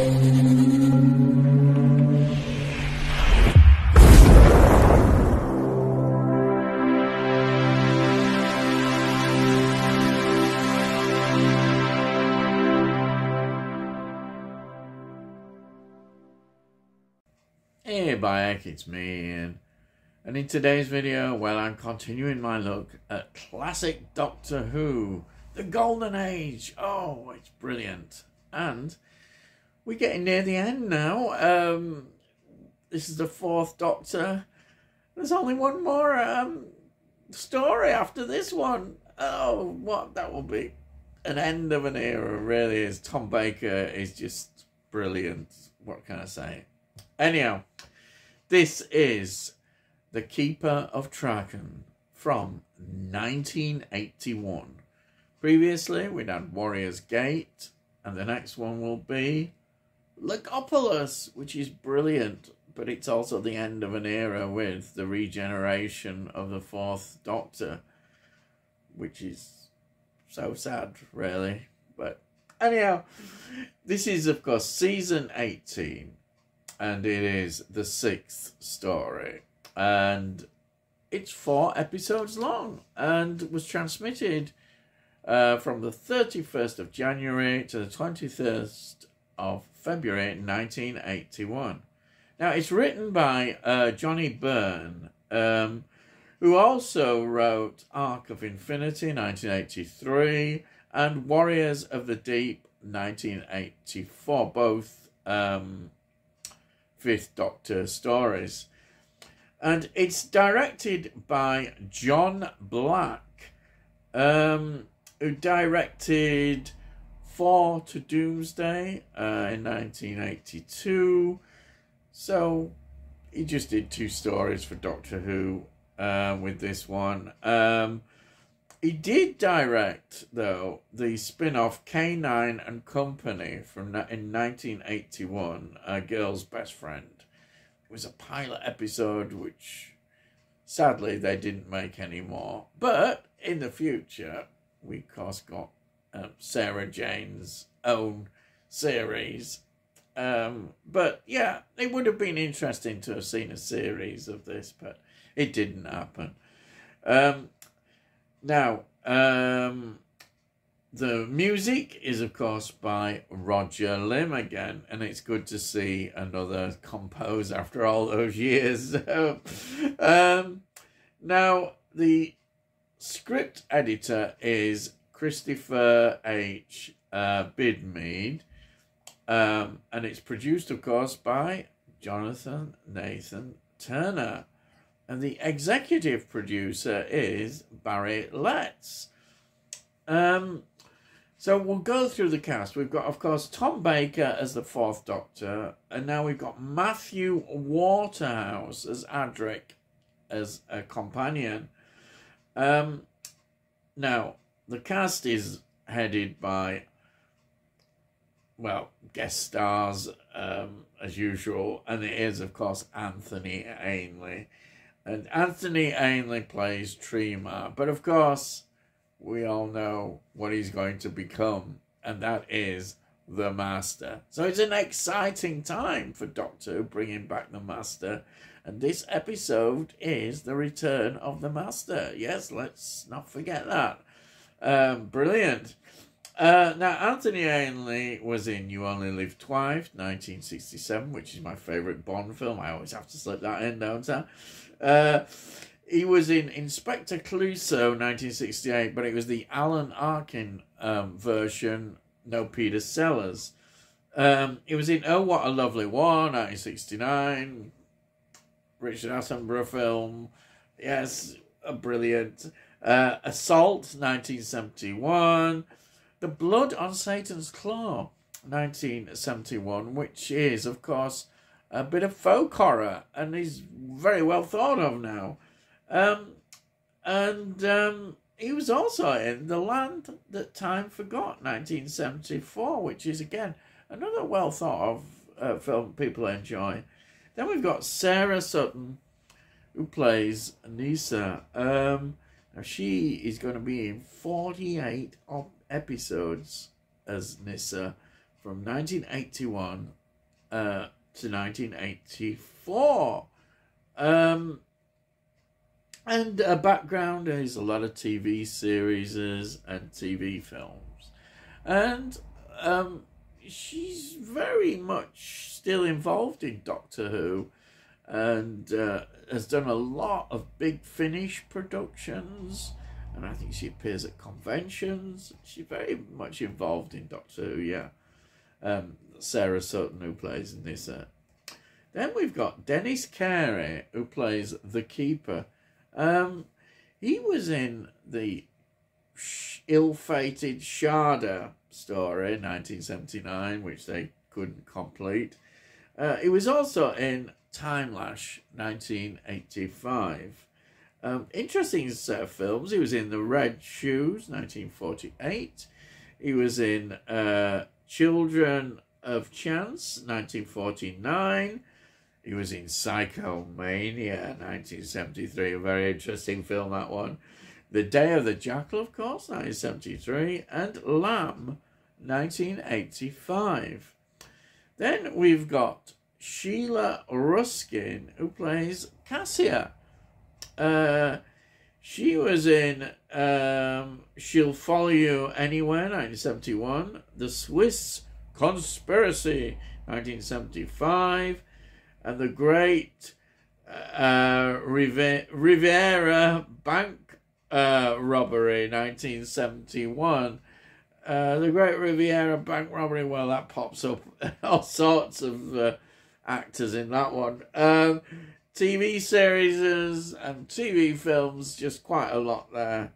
Hey Bayek, it's me Ian, and in today's video, well, I'm continuing my look at classic Doctor Who, the Golden Age. Oh, it's brilliant. And we're getting near the end now. This is the 4th Doctor. There's only one more story after this one. Oh, what that will be an end of an era, really is. Tom Baker is just brilliant. What can I say? Anyhow, this is The Keeper of Traken from 1981. Previously, we'd had Warrior's Gate, and the next one will be Legopolis, which is brilliant, but it's also the end of an era with the regeneration of the 4th Doctor, which is so sad, really. But anyhow, this is, of course, season 18. And it is the 6th story. And it's 4 episodes long. And was transmitted from the 31st of January to the 21st of February 1981. Now, it's written by Johnny Byrne, who also wrote Arc of Infinity, 1983, and Warriors of the Deep, 1984, both 5th Doctor stories. And it's directed by John Black, who directed 4 to Doomsday in 1982. So he just did 2 stories for Doctor Who with this one. He did direct, though, the spin-off K9 and Company in 1981, A Girl's Best Friend. It was a pilot episode, which sadly they didn't make anymore. But in the future, we of course got Sarah Jane's own series. But yeah, it would have been interesting to have seen a series of this, but it didn't happen. Now, the music is, of course, by Roger Lim again, and it's good to see another composer after all those years. Now, the script editor is Christopher H. Bidmead, and it's produced, of course, by Jonathan Nathan Turner. And the executive producer is Barry Letts. So we'll go through the cast. We've got, of course, Tom Baker as the 4th Doctor. And now we've got Matthew Waterhouse as Adric as a companion. Now, the cast is headed by, well, guest stars as usual. And it is, of course, Anthony Ainley. And Anthony Ainley plays Trema. But of course, we all know what he's going to become. And that is the Master. So it's an exciting time for Doctor Who, bringing back the Master. And this episode is the return of the Master. Yes, let's not forget that. Brilliant. Now, Anthony Ainley was in You Only Live Twice, 1967, which is my favourite Bond film. I always have to slip that in, don't I? He was in Inspector Clouseau, 1968, but it was the Alan Arkin version, no Peter Sellers. He was in Oh, What a Lovely War, 1969, Richard Attenborough film. Yes, brilliant. Assault, 1971. The Blood on Satan's Claw, 1971, which is, of course, a bit of folk horror, and is very well thought of now. He was also in The Land That Time Forgot, 1974, which is, again, another well thought of film people enjoy. Then we've got Sarah Sutton, who plays Nisa. Now, she is going to be in 48 episodes as Nissa from 1981 to 1984. And her background is a lot of TV series and TV films. And she's very much still involved in Doctor Who, and has done a lot of Big Finish productions, and I think she appears at conventions. She's very much involved in Doctor Who, yeah. Sarah Sutton, who plays in this. Then we've got Dennis Carey, who plays the Keeper. He was in the ill-fated Sharda story, 1979, which they couldn't complete. He was also in Time Lash, 1985. Interesting set of films. He was in The Red Shoes, 1948. He was in Children of Chance, 1949. He was in Psychomania, 1973. A very interesting film, that one. The Day of the Jackal, of course, 1973. And Lamb, 1985. Then we've got Sheila Ruskin, who plays Cassia. She was in She'll Follow You Anywhere, 1971. The Swiss Conspiracy, 1975. And The Great Riviera Bank Robbery, 1971. The Great Riviera Bank Robbery, well, that pops up all sorts of actors in that one. TV series and TV films, just quite a lot there.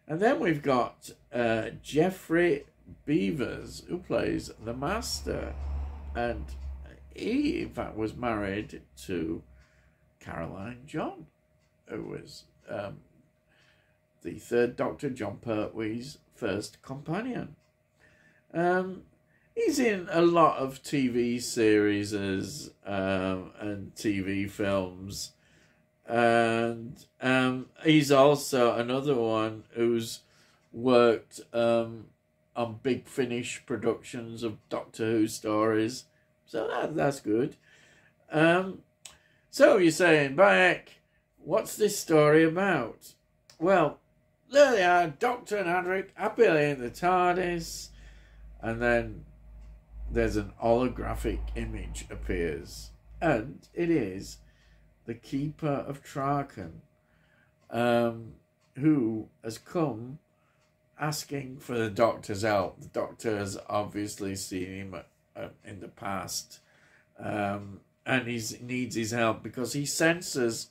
And then we've got Jeffrey Beavers, who plays the Master. And he, in fact, was married to Caroline John, who was the third Doctor, John Pertwee's first companion. He's in a lot of TV series and TV films. And he's also another one who's worked on Big Finish productions of Doctor Who stories. So that's good. So you're saying, Bayek, what's this story about? Well, there they are, Doctor and Adric happily in the TARDIS, and then there's an holographic image appears, and it is the Keeper of Traken, who has come asking for the Doctor's help. The Doctor has obviously seen him in the past, and he needs his help because he senses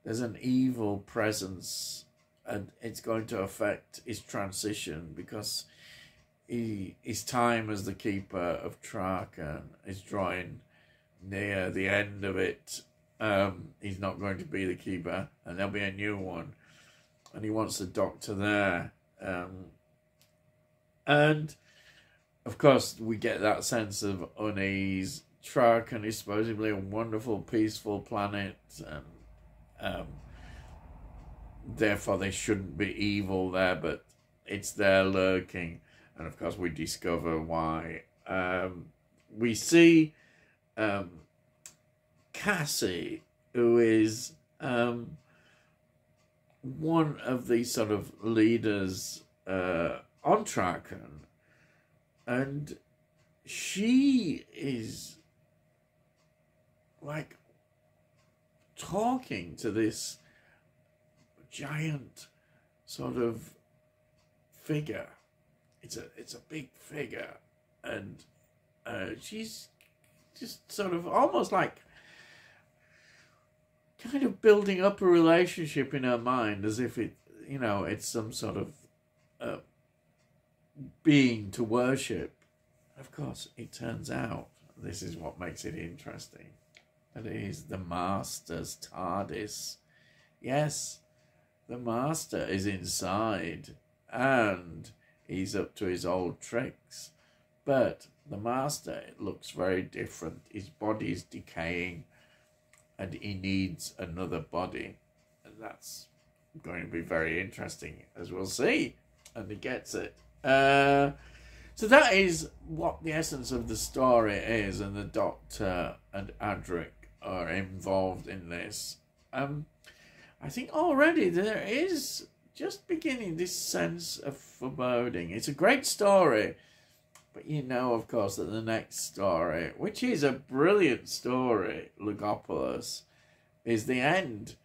there's an evil presence, and it's going to affect his transition because his time as the Keeper of Traken is drawing near the end of it. He's not going to be the Keeper, and there'll be a new one, and he wants the Doctor there. And of course, we get that sense of unease. Traken is supposedly a wonderful, peaceful planet, and therefore they shouldn't be evil there, but it's there lurking. And of course, we discover why. We see Cassie, who is one of the sort of leaders on Tracken, and she is like talking to this giant sort of figure. It's a big figure, and she's just sort of almost like kind of building up a relationship in her mind as if it's some sort of being to worship. Of course, it turns out, this is what makes it interesting, that it is the Master's TARDIS. Yes, the Master is inside, and he's up to his old tricks. But the Master looks very different. His body is decaying, and he needs another body. And that's going to be very interesting, as we'll see. And he gets it. So that is what the essence of the story is, and the Doctor and Adric are involved in this. I think already there is just beginning this sense of foreboding. It's a great story, but you know, of course, that the next story, which is a brilliant story, Logopolis, is the end.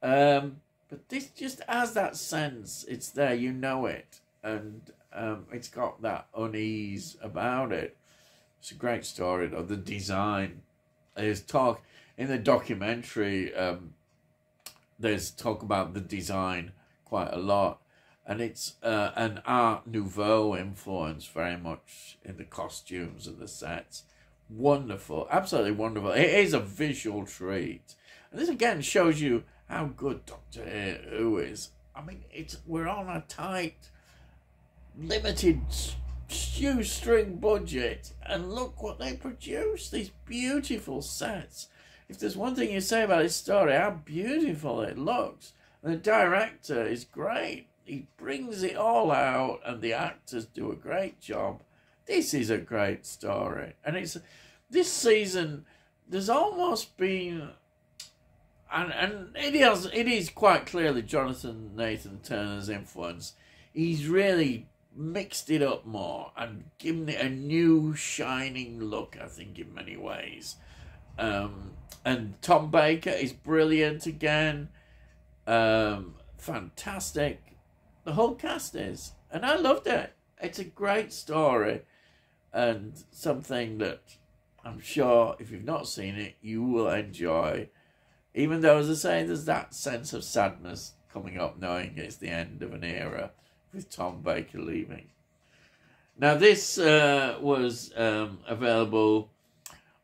But this just has that sense. It's there, you know it, and it's got that unease about it. It's a great story, though. The design, there's talk in the documentary. There's talk about the design quite a lot, and it's an Art Nouveau influence very much in the costumes and the sets. Wonderful, absolutely wonderful. It is a visual treat, and this again shows you how good Doctor Who is. I mean, we're on a tight, limited shoestring budget, and look what they produce, these beautiful sets. If there's one thing you say about this story, how beautiful it looks. And the director is great. He brings it all out, and the actors do a great job. This is a great story. And this season, there's almost been, and it is quite clearly Jonathan Nathan Turner's influence. He's really mixed it up more and given it a new shining look, I think, in many ways. And Tom Baker is brilliant again. Fantastic. The whole cast is. And I loved it. It's a great story. And something that I'm sure, if you've not seen it, you will enjoy. Even though, as I say, there's that sense of sadness coming up, knowing it's the end of an era with Tom Baker leaving. Now, this was available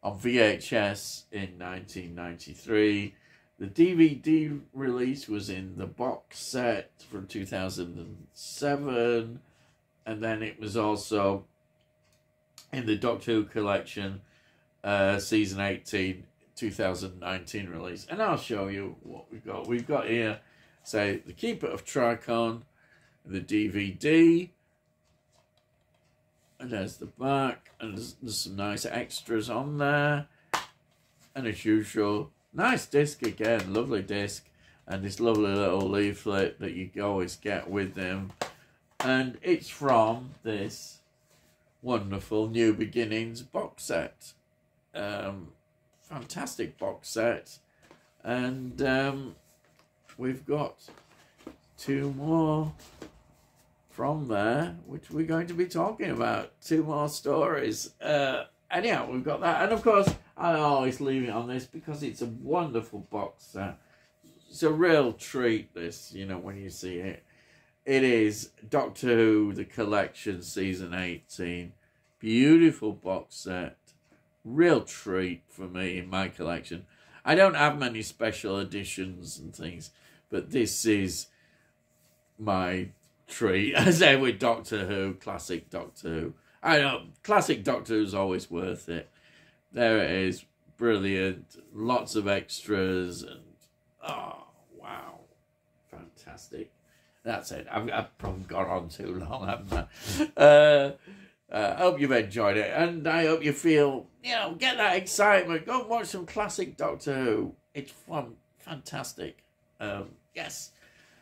on VHS in 1993. The DVD release was in the box set from 2007. And then it was also in the Doctor Who collection, season 18, 2019 release. And I'll show you what we've got. We've got here, say, The Keeper of Traken, the DVD. And there's the back, and there's some nice extras on there. And as usual, nice disc again, lovely disc. And this lovely little leaflet that you always get with them. And it's from this wonderful New Beginnings box set. Fantastic box set. And we've got two more from there, which we're going to be talking about. Two more stories. Anyhow, we've got that. And of course, I always leave it on this because it's a wonderful box set. It's a real treat, this, you know, when you see it. It is Doctor Who, The Collection, Season 18. Beautiful box set. Real treat for me in my collection. I don't have many special editions and things, but this is my treat. As I say with Doctor Who, classic Doctor Who. I know, classic Doctor Who's always worth it. There it is. Brilliant. Lots of extras. And oh, wow. Fantastic. That's it. I've probably gone on too long, haven't I? I hope you've enjoyed it. And I hope you feel, you know, get that excitement. Go and watch some classic Doctor Who. It's fun. Fantastic. Yes.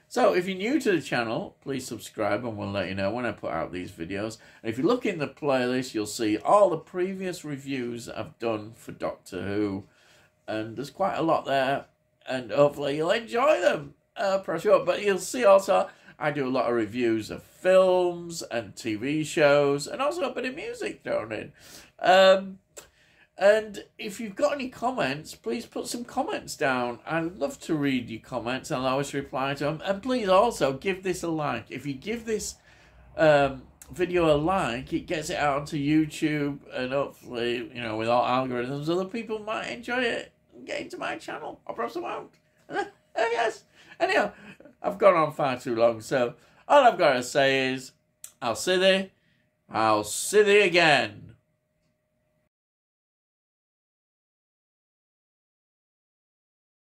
So if you're new to the channel, please subscribe and we'll let you know when I put out these videos. And if you look in the playlist, you'll see all the previous reviews I've done for Doctor Who. And there's quite a lot there. And hopefully you'll enjoy them. For sure. But you'll see also, I do a lot of reviews of films and TV shows. And also a bit of music thrown in. And if you've got any comments, please put some comments down. I'd love to read your comments. I'll always reply to them. And please also give this a like. If you give this video a like, it gets it out onto YouTube. And hopefully, you know, with all algorithms, other people might enjoy it and get into my channel. I perhaps I won't. Yes. Anyhow, I've gone on far too long. So all I've got to say is, I'll see thee again.